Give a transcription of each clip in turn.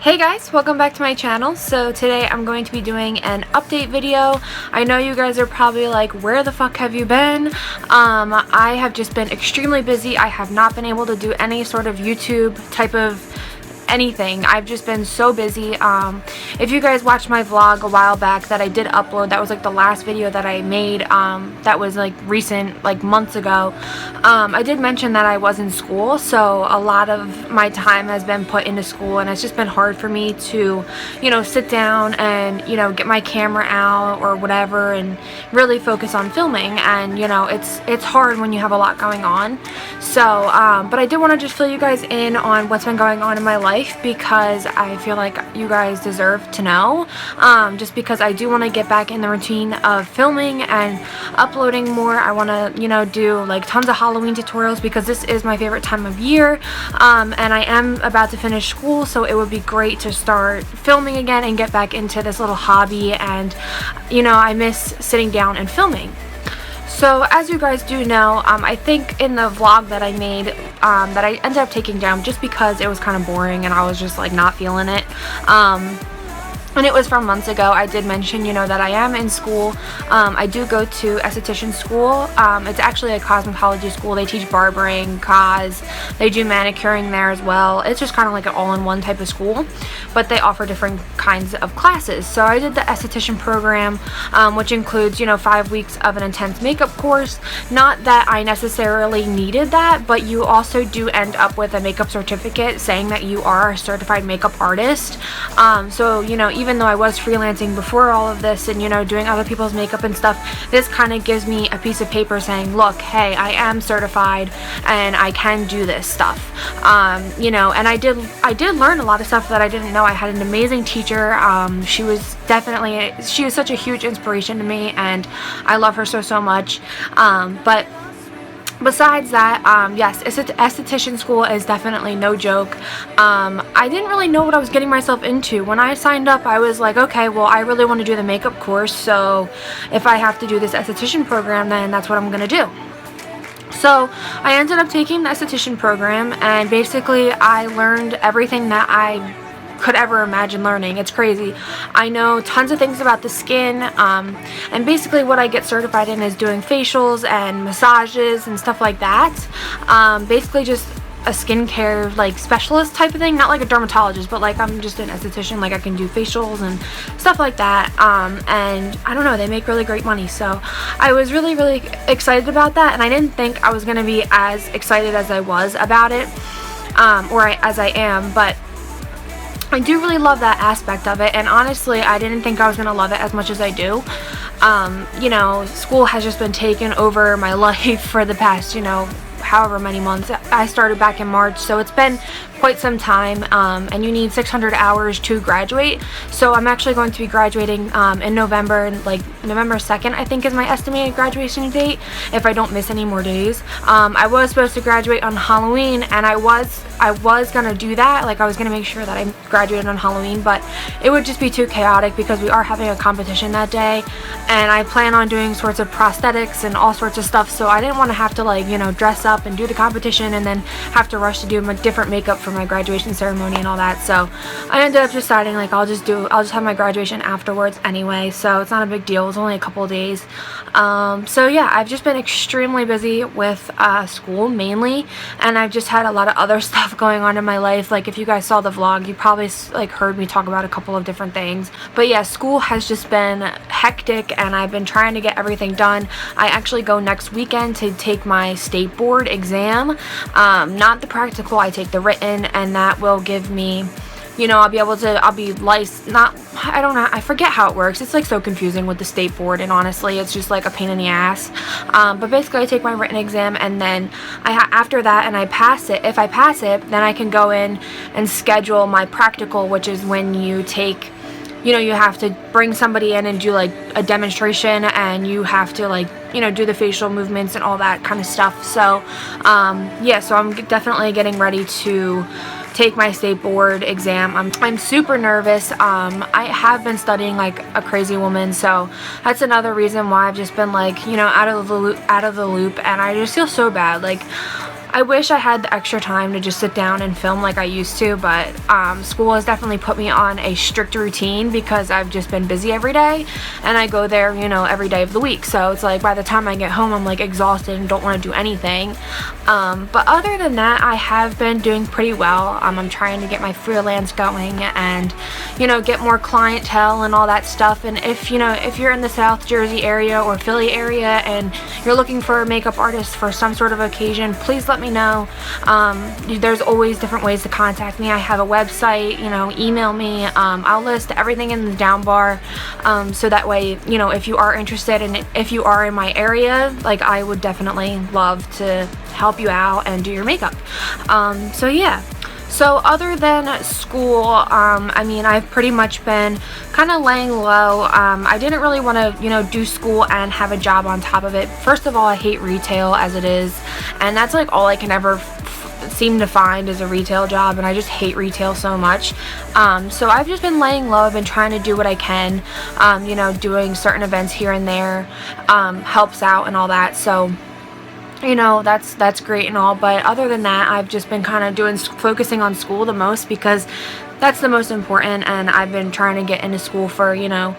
Hey guys, welcome back to my channel. So today I'm going to be doing an update video. I know you guys are probably like, where the fuck have you been? I have just been extremely busy. I have not been able to do any sort of YouTube type of anything. I've just been so busy. If you guys watched my vlog a while back that I did upload, that was like the last video that I made, that was like recent, like months ago. I did mention that I was in school, so a lot of my time has been put into school, and it's just been hard for me to, sit down and, get my camera out or whatever and really focus on filming. And, it's hard when you have a lot going on. So, but I did want to just fill you guys in on what's been going on in my life, because I feel like you guys deserve to know, just because I do want to get back in the routine of filming and uploading more. I want to, do like tons of Halloween tutorials, because this is my favorite time of year, and I am about to finish school, so it would be great to start filming again and get back into this little hobby. And I miss sitting down and filming. So as you guys do know, I think in the vlog that I made, that I ended up taking down just because it was kind of boring and I was just like not feeling it. And it was from months ago. I did mention, that I am in school. I do go to esthetician school. It's actually a cosmetology school. They teach barbering, cos. They do manicuring there as well. It's just kind of like an all-in-one type of school, but they offer different kinds of classes. So I did the esthetician program, which includes, 5 weeks of an intense makeup course. Not that I necessarily needed that, but you also do end up with a makeup certificate saying that you are a certified makeup artist. So, even though I was freelancing before all of this and, doing other people's makeup and stuff, this kind of gives me a piece of paper saying, look, hey, I am certified and I can do this stuff. And I did learn a lot of stuff that I didn't know. I had an amazing teacher. She was such a huge inspiration to me, and I love her so much. But besides that, yes, esthetician school is definitely no joke. I didn't really know what I was getting myself into. When I signed up, I was like, okay, well, I really want to do the makeup course, so if I have to do this esthetician program, then that's what I'm going to do. So I ended up taking the esthetician program, and basically I learned everything that I could ever imagine learning. It's crazy. I know tons of things about the skin, and basically what I get certified in is doing facials and massages and stuff like that. Basically just a skincare like specialist type of thing, not like a dermatologist, but like I'm just an esthetician. Like I can do facials and stuff like that, and I don't know, they make really great money. So I was really excited about that, and I didn't think I was going to be as excited as I was about it, as I am, but I do really love that aspect of it. And honestly, I didn't think I was going to love it as much as I do. School has just been taking over my life for the past, however many months. I started back in March, so it's been quite some time, and you need 600 hours to graduate. So I'm actually going to be graduating in November, like November 2nd, I think is my estimated graduation date, if I don't miss any more days. I was supposed to graduate on Halloween, and I was gonna do that. Like I was gonna make sure that I graduated on Halloween, but it would just be too chaotic because we are having a competition that day, and I plan on doing sorts of prosthetics and all sorts of stuff, so I didn't want to have to like, dress up and do the competition and then have to rush to do my different makeup for my graduation ceremony and all that. So I ended up deciding like I'll just have my graduation afterwards anyway, so it's not a big deal. It was only a couple of days. So yeah, I've just been extremely busy with school mainly, and I've just had a lot of other stuff going on in my life. Like if you guys saw the vlog, you probably like heard me talk about a couple of different things. But yeah, school has just been hectic, and I've been trying to get everything done. I actually go next weekend to take my state board exam, not the practical. I take the written, and that will give me, I'll be licensed, I don't know, I forget how it works. It's like so confusing with the state board, and honestly it's just like a pain in the ass. But basically I take my written exam, and then after that, and I pass it, if I pass it, then I can go in and schedule my practical, which is when you take, you have to bring somebody in and do like a demonstration, and you have to like, do the facial movements and all that kind of stuff. So yeah, so I'm definitely getting ready to take my state board exam. I'm super nervous. I have been studying like a crazy woman, so that's another reason why I've just been like, out of the loop, and I just feel so bad. Like I wish I had the extra time to just sit down and film like I used to, but school has definitely put me on a strict routine because I've just been busy every day, and I go there, you know, every day of the week. So it's like by the time I get home, I'm like exhausted and don't want to do anything. But other than that, I have been doing pretty well. I'm trying to get my freelance going and, you know, get more clientele and all that stuff. And if, you know, if you're in the South Jersey area or Philly area and you're looking for a makeup artist for some sort of occasion, please let me know. There's always different ways to contact me. I have a website, you know, email me. I'll list everything in the down bar, so that way, you know, if you are interested and if you are in my area, like, I would definitely love to help you out and do your makeup. So yeah. So other than school, I mean, I've pretty much been kind of laying low. I didn't really want to, you know, do school and have a job on top of it. First of all, I hate retail as it is, and that's like all I can ever seem to find is a retail job, and I just hate retail so much. So I've just been laying low. I've been trying to do what I can, you know, doing certain events here and there helps out and all that. So, you know, that's great and all, but other than that, I've just been kind of focusing on school the most because that's the most important, and I've been trying to get into school for, you know,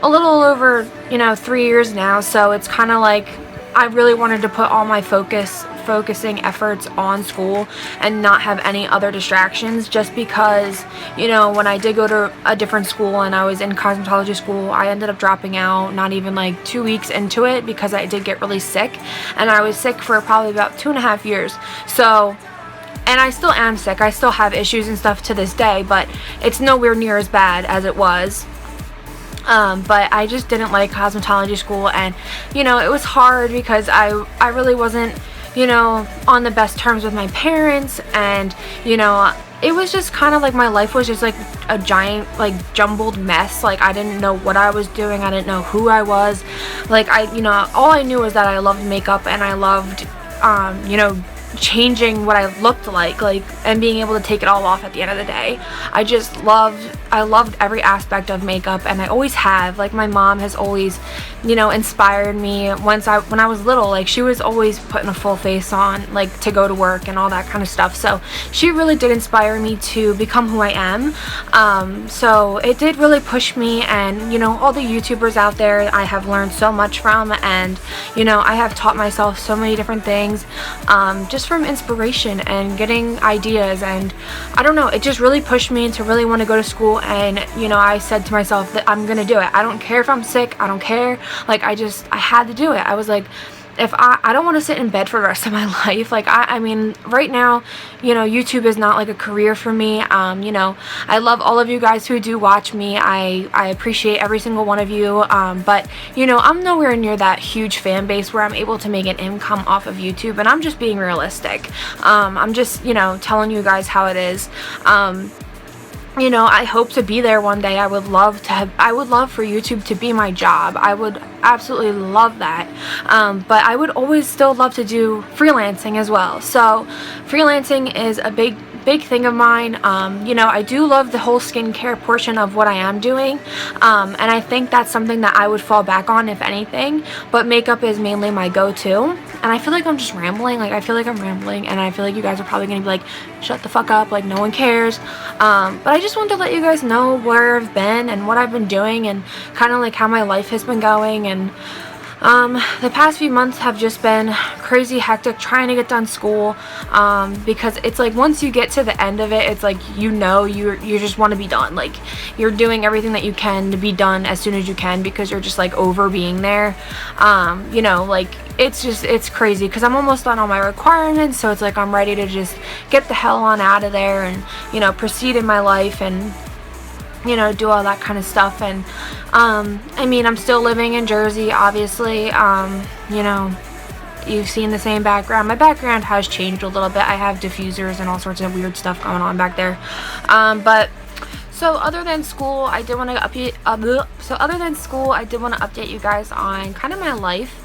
a little over, you know, 3 years now. So it's kind of like I really wanted to put all my focusing efforts on school and not have any other distractions, just because, you know, when I did go to a different school and I was in cosmetology school, I ended up dropping out not even like 2 weeks into it because I did get really sick, and I was sick for probably about 2.5 years. So, and I still am sick. I still have issues and stuff to this day, but it's nowhere near as bad as it was. But I just didn't like cosmetology school, and, you know, it was hard because I really wasn't, you know, on the best terms with my parents, and, you know, it was just kind of like my life was just like a giant, like, jumbled mess. Like, I didn't know what I was doing. I didn't know who I was. Like, you know, all I knew was that I loved makeup, and I loved, you know, changing what I looked like, and being able to take it all off at the end of the day. I loved every aspect of makeup, and I always have. Like, my mom has always, you know, inspired me. When I was little, like, she was always putting a full face on, like, to go to work and all that kind of stuff. So she really did inspire me to become who I am. So it did really push me, and, you know, all the YouTubers out there I have learned so much from, and, you know, I have taught myself so many different things, just from inspiration and getting ideas. And I don't know, it just really pushed me to really want to go to school. And, you know, I said to myself that I'm gonna do it. I don't care if I'm sick. I don't care. Like, I had to do it. I was like, if I don't want to sit in bed for the rest of my life. Like, I mean, right now, you know, YouTube is not like a career for me. You know, I love all of you guys who do watch me. I appreciate every single one of you. But, you know, I'm nowhere near that huge fan base where I'm able to make an income off of YouTube, and I'm just being realistic. I'm just, you know, telling you guys how it is. You know, I hope to be there one day. I would love for YouTube to be my job. I would absolutely love that. But I would always still love to do freelancing as well. So freelancing is a big thing of mine. You know, I do love the whole skincare portion of what I am doing, and I think that's something that I would fall back on if anything, but makeup is mainly my go-to. And I feel like I'm just rambling. Like, I feel like I'm rambling, and I feel like you guys are probably gonna be like, shut the fuck up, like, no one cares. But I just wanted to let you guys know where I've been and what I've been doing, and kind of like how my life has been going. And the past few months have just been crazy hectic trying to get done school, because it's like once you get to the end of it, it's like, you know, you just want to be done. Like, you're doing everything that you can to be done as soon as you can, because you're just like over being there. You know, like, it's crazy because I'm almost done all my requirements, so it's like I'm ready to just get the hell on out of there and, you know, proceed in my life and, you know, do all that kind of stuff. And I mean, I'm still living in Jersey, obviously. You know, you've seen the same background. My background has changed a little bit. I have diffusers and all sorts of weird stuff going on back there. But so other than school, I did want to update. So other than school, I did want to update you guys on kind of my life.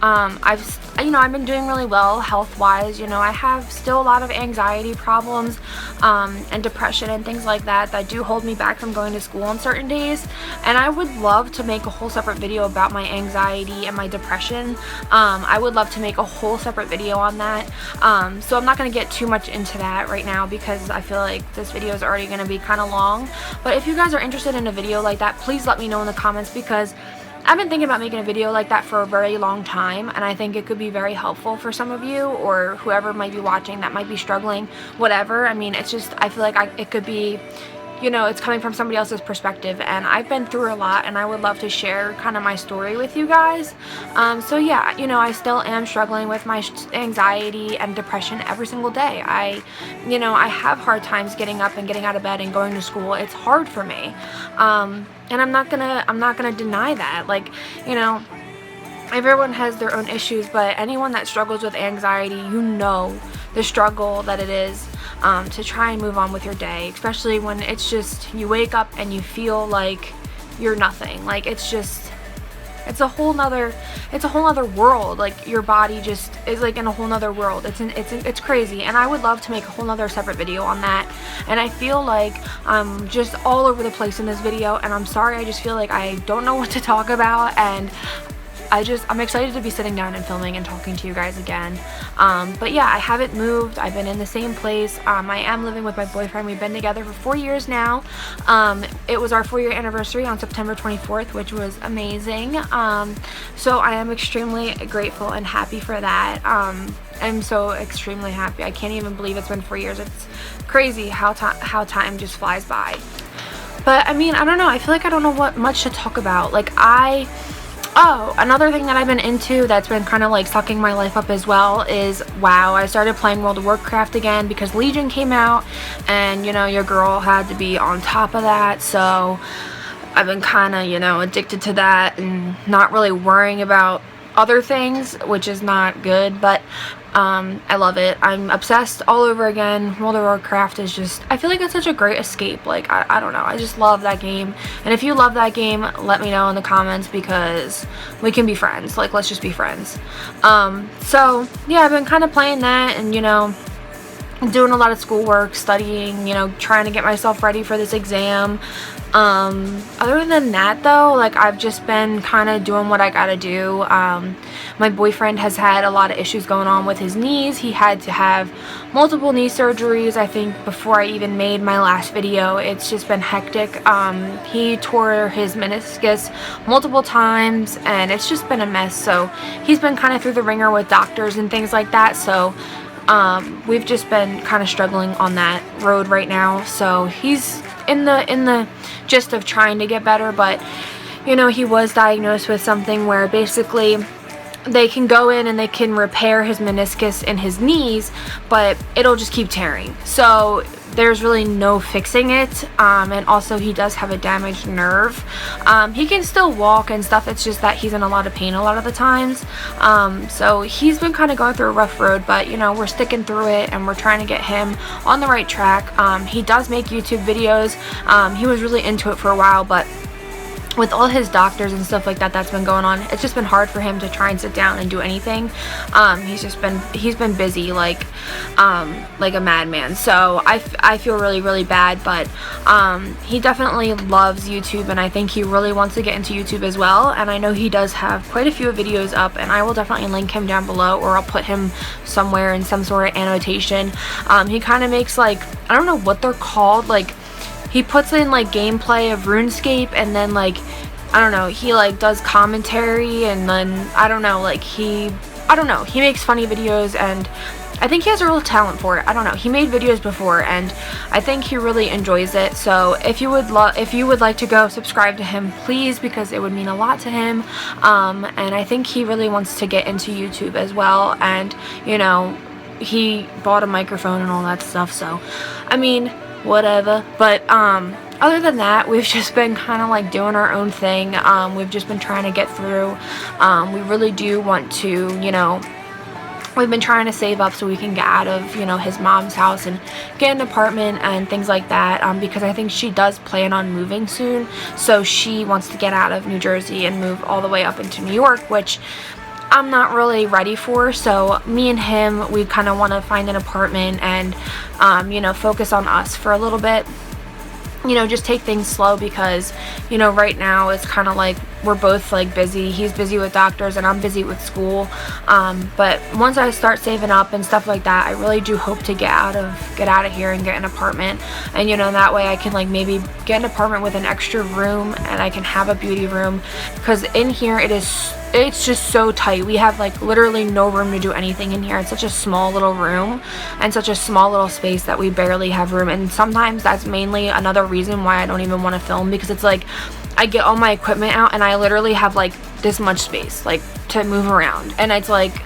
I've been doing really well health-wise. I have still a lot of anxiety problems and depression and things like that do hold me back from going to school on certain days, and I would love to make a whole separate video about my anxiety and my depression. I would love to make a whole separate video on that, so I'm not going to get too much into that right now because I feel like this video is already going to be kind of long. But if you guys are interested in a video like that, please let me know in the comments, because I've been thinking about making a video like that for a very long time, and I think it could be very helpful for some of you or whoever might be watching that might be struggling, whatever. I mean, it's just, I feel like it could be, it's coming from somebody else's perspective, and I've been through a lot, and I would love to share kind of my story with you guys. So yeah, I still am struggling with my anxiety and depression every single day. I have hard times getting up and getting out of bed and going to school. It's hard for me. And I'm not gonna deny that. Like, everyone has their own issues, but anyone that struggles with anxiety, the struggle that it is to try and move on with your day, especially when it's just, you wake up and you feel like you're nothing. Like, it's a whole nother world. Like, your body just is like in a whole nother world. It's crazy, and I would love to make a whole nother separate video on that. And I feel like I'm just all over the place in this video, and I'm sorry. I just feel like I don't know what to talk about, and I'm excited to be sitting down and filming and talking to you guys again. But yeah, I haven't moved. I've been in the same place. I am living with my boyfriend. We've been together for 4 years now. It was our 4-year anniversary on September 24th, which was amazing. So I am extremely grateful and happy for that. I'm so extremely happy. I can't even believe it's been 4 years. It's crazy how time just flies by. But I mean, I don't know. I feel like I don't know what much to talk about. Like, oh, another thing that I've been into that's been kind of like sucking my life up as well is WoW. I started playing World of Warcraft again because Legion came out, and your girl had to be on top of that. So I've been kind of, addicted to that and not really worrying about other things, which is not good, but I love it. I'm obsessed all over again. World of Warcraft is just, I feel like it's such a great escape. Like, I don't know, I just love that game. And if you love that game, let me know in the comments, because we can be friends. Like, let's just be friends. So yeah, I've been kind of playing that, and doing a lot of schoolwork, studying, trying to get myself ready for this exam. Other than that though, like, I've just been kind of doing what I gotta do. My boyfriend has had a lot of issues going on with his knees. He had to have multiple knee surgeries, I think, before I even made my last video. It's just been hectic. He tore his meniscus multiple times, and it's just been a mess. So he's been kind of through the ringer with doctors and things like that. So we've just been kind of struggling on that road right now. So he's in the gist of trying to get better, but he was diagnosed with something where basically they can go in and they can repair his meniscus in his knees, but it'll just keep tearing. So there's really no fixing it. And also, he does have a damaged nerve. He can still walk and stuff. It's just that he's in a lot of pain a lot of the times. So he's been kind of going through a rough road, but we're sticking through it, and we're trying to get him on the right track. He does make YouTube videos. He was really into it for a while, but with all his doctors and stuff like that that's been going on, it's just been hard for him to try and sit down and do anything. He's been busy like a madman. So I feel really bad, but he definitely loves YouTube, and I think he really wants to get into YouTube as well. And I know he does have quite a few videos up, and I will definitely link him down below, or I'll put him somewhere in some sort of annotation. He kind of makes, like, I don't know what they're called, like, he puts in like gameplay of RuneScape, and then, like, I don't know, he like does commentary, and then I don't know, he makes funny videos, and I think he has a real talent for it. I don't know, he made videos before, and I think he really enjoys it. So if you would like to go subscribe to him, please, because it would mean a lot to him. And I think he really wants to get into YouTube as well, and he bought a microphone and all that stuff. So I mean, whatever. But other than that, we've just been kind of like doing our own thing. We've just been trying to get through. We really do want to, we've been trying to save up so we can get out of, his mom's house and get an apartment and things like that, because I think she does plan on moving soon. So she wants to get out of New Jersey and move all the way up into New York, which I'm not really ready for. So me and him, we kind of want to find an apartment and you know, focus on us for a little bit. You know, just take things slow, because, you know, right now it's kind of like we're both like busy. He's busy with doctors and I'm busy with school. But once I start saving up and stuff like that, I really do hope to get out of here and get an apartment. And, you know, that way I can like maybe get an apartment with an extra room, and I can have a beauty room, because in here it's just so tight. We have like literally no room to do anything in here. It's such a small little room and such a small little space that we barely have room. And sometimes that's mainly another reason why I don't even want to film, because it's like I get all my equipment out and I literally have like this much space like to move around, and it's like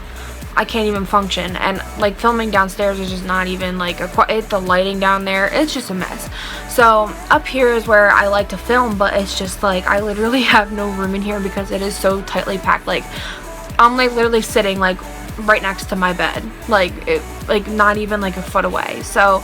I can't even function. And like filming downstairs is just not even like the lighting down there, it's just a mess. So up here is where I like to film, but it's just like I literally have no room in here because it is so tightly packed. Like I'm like literally sitting like right next to my bed, like not even like a foot away. So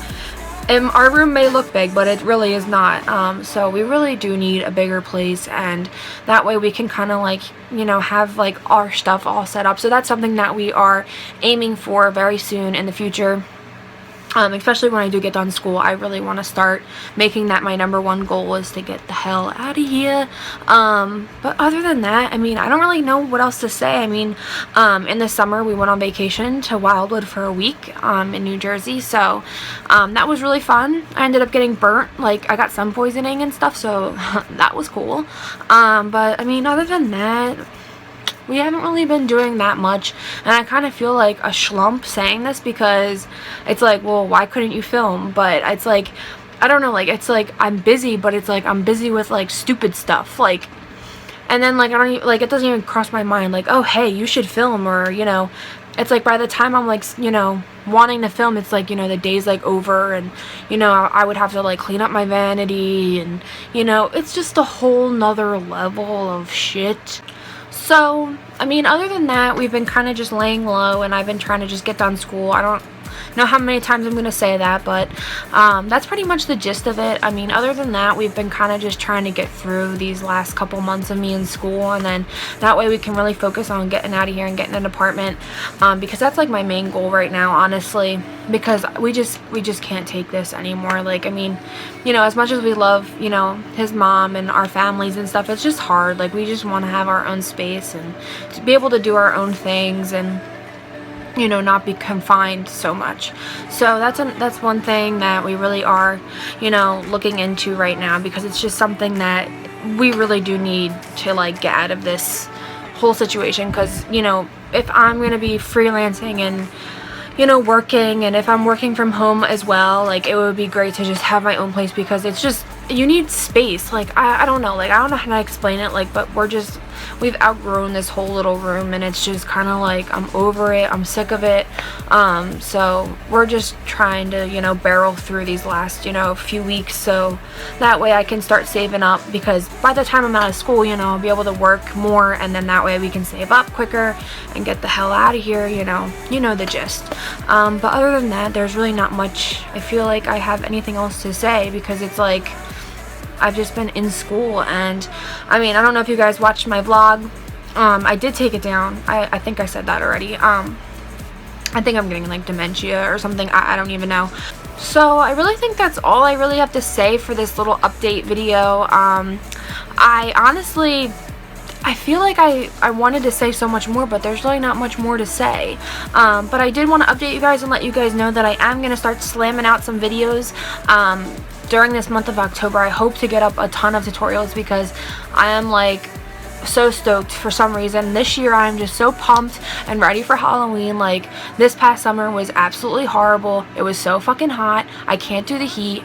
our room may look big, but it really is not. So we really do need a bigger place, and that way we can kind of like, you know, have like our stuff all set up. So that's something that we are aiming for very soon in the future. Especially when I do get done school, I really want to start making that my #1 goal, is to get the hell out of here. But other than that, I mean, I don't really know what else to say. I mean, in the summer we went on vacation to Wildwood for a week in New Jersey, so that was really fun. I ended up getting burnt, like I got sun poisoning and stuff, so that was cool. But I mean, other than that, we haven't really been doing that much, and I kind of feel like a schlump saying this, because it's like, well, why couldn't you film? But it's like, I don't know, like it's like I'm busy, but it's like I'm busy with like stupid stuff, like, and then like I don't even, like it doesn't even cross my mind like, oh hey, you should film, or you know, it's like by the time I'm like, you know, wanting to film, it's like, you know, the day's like over, and you know, I would have to like clean up my vanity, and you know, it's just a whole nother level of shit. So, I mean, other than that, we've been kind of just laying low, and I've been trying to just get done school. I don't know how many times I'm going to say that, but that's pretty much the gist of it. I mean, other than that, we've been kind of just trying to get through these last couple months of me in school, and then that way we can really focus on getting out of here and getting an apartment, because that's like my main goal right now, honestly, because we just can't take this anymore. Like, I mean, you know, as much as we love, you know, his mom and our families and stuff, it's just hard. Like, we just want to have our own space and to be able to do our own things, and you know, not be confined so much. So that's one thing that we really are, you know, looking into right now, because it's just something that we really do need to like get out of this whole situation. Because, you know, if I'm gonna be freelancing and, you know, working, and if I'm working from home as well, like it would be great to just have my own place, because it's just, you need space. Like I don't know, like I don't know how to explain it, like, but we've outgrown this whole little room, and it's just kind of like I'm over it, I'm sick of it. So we're just trying to, you know, barrel through these last, you know, few weeks, so that way I can start saving up, because by the time I'm out of school, you know, I'll be able to work more, and then that way we can save up quicker and get the hell out of here, you know the gist. But other than that, there's really not much I feel like I have anything else to say, because it's like I've just been in school. And I mean, I don't know if you guys watched my vlog. I did take it down. I think I said that already. I think I'm getting like dementia or something. I don't even know. So I really think that's all I really have to say for this little update video. I honestly, I feel like I wanted to say so much more, but there's really not much more to say. But I did want to update you guys and let you guys know that I am going to start slamming out some videos during this month of October. I hope to get up a ton of tutorials, because I am like so stoked for some reason. This year I'm just so pumped and ready for Halloween. Like, this past summer was absolutely horrible. It was so fucking hot. I can't do the heat.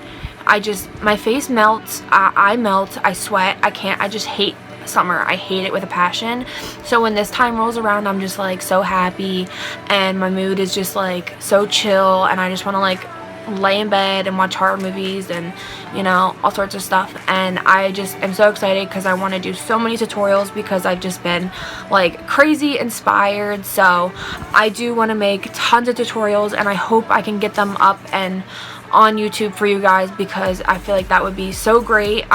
My face melts. I melt. I sweat. I just hate summer. I hate it with a passion. So when this time rolls around, I'm just like so happy, and my mood is just like so chill, and I just want to like lay in bed and watch horror movies and, you know, all sorts of stuff. And I just am so excited, because I want to do so many tutorials, because I've just been like crazy inspired. So I do want to make tons of tutorials, and I hope I can get them up and on YouTube for you guys, because I feel like that would be so great.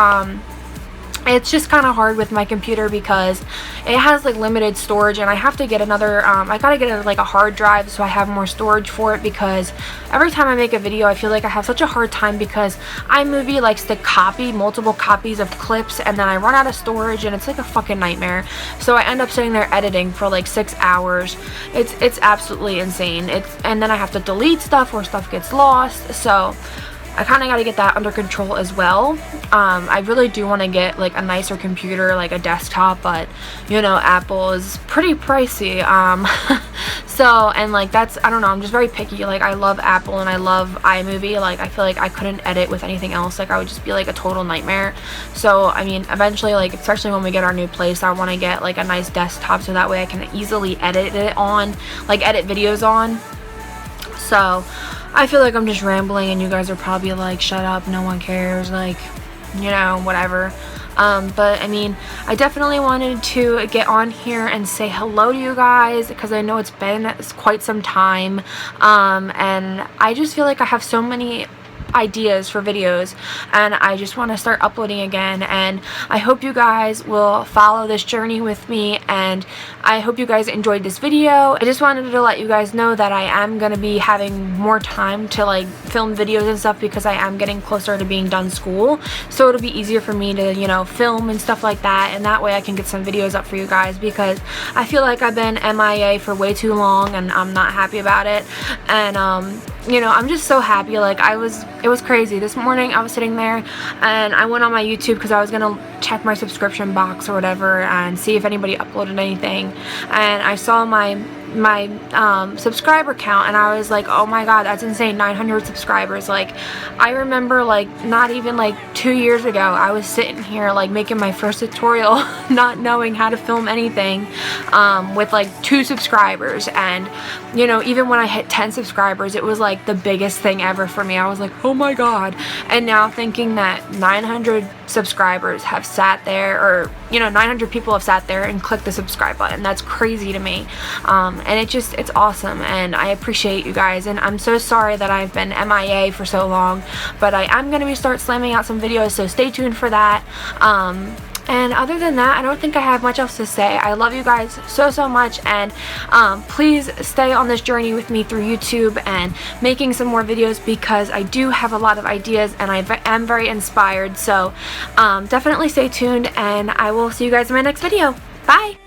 it's just kind of hard with my computer because it has like limited storage, and I have to get another I gotta get like a hard drive so I have more storage for it, because every time I make a video I feel like I have such a hard time because iMovie likes to copy multiple copies of clips, and then I run out of storage and it's like a fucking nightmare. So I end up sitting there editing for like 6 hours. It's absolutely insane. And then I have to delete stuff or stuff gets lost, so I kind of got to get that under control as well. I really do want to get like a nicer computer, like a desktop, but you know, Apple is pretty pricey. So, and like that's, I don't know, I'm just very picky. Like I love Apple and I love iMovie. Like I feel like I couldn't edit with anything else. Like I would just be like a total nightmare. So I mean, eventually, like especially when we get our new place, I want to get like a nice desktop so that way I can easily edit it on, like edit videos on. So I feel like I'm just rambling and you guys are probably like, shut up, no one cares, like, you know, whatever. But I mean, I definitely wanted to get on here and say hello to you guys because I know it's been quite some time, and I just feel like I have so many ideas for videos and I just want to start uploading again, and I hope you guys will follow this journey with me, and I hope you guys enjoyed this video. I just wanted to let you guys know that I am going to be having more time to like film videos and stuff because I am getting closer to being done school, so it'll be easier for me to, you know, film and stuff like that, and that way I can get some videos up for you guys, because I feel like I've been MIA for way too long and I'm not happy about it. And you know, I'm just so happy. Like it was crazy. This morning I was sitting there and I went on my YouTube because I was gonna check my subscription box or whatever and see if anybody uploaded anything, and I saw my subscriber count and I was like, oh my god, that's insane, 900 subscribers. Like I remember like not even like 2 years ago I was sitting here like making my first tutorial not knowing how to film anything, with like 2 subscribers, and you know, even when I hit 10 subscribers it was like the biggest thing ever for me. I was like, oh my god. And now thinking that 900 subscribers have sat there, or you know, 900 people have sat there and clicked the subscribe button, that's crazy to me. And it's awesome, and I appreciate you guys, and I'm so sorry that I've been MIA for so long, but I am going to start slamming out some videos, so stay tuned for that. And other than that, I don't think I have much else to say. I love you guys so much, and please stay on this journey with me through YouTube and making some more videos, because I do have a lot of ideas and I am very inspired. So definitely stay tuned, and I will see you guys in my next video. Bye!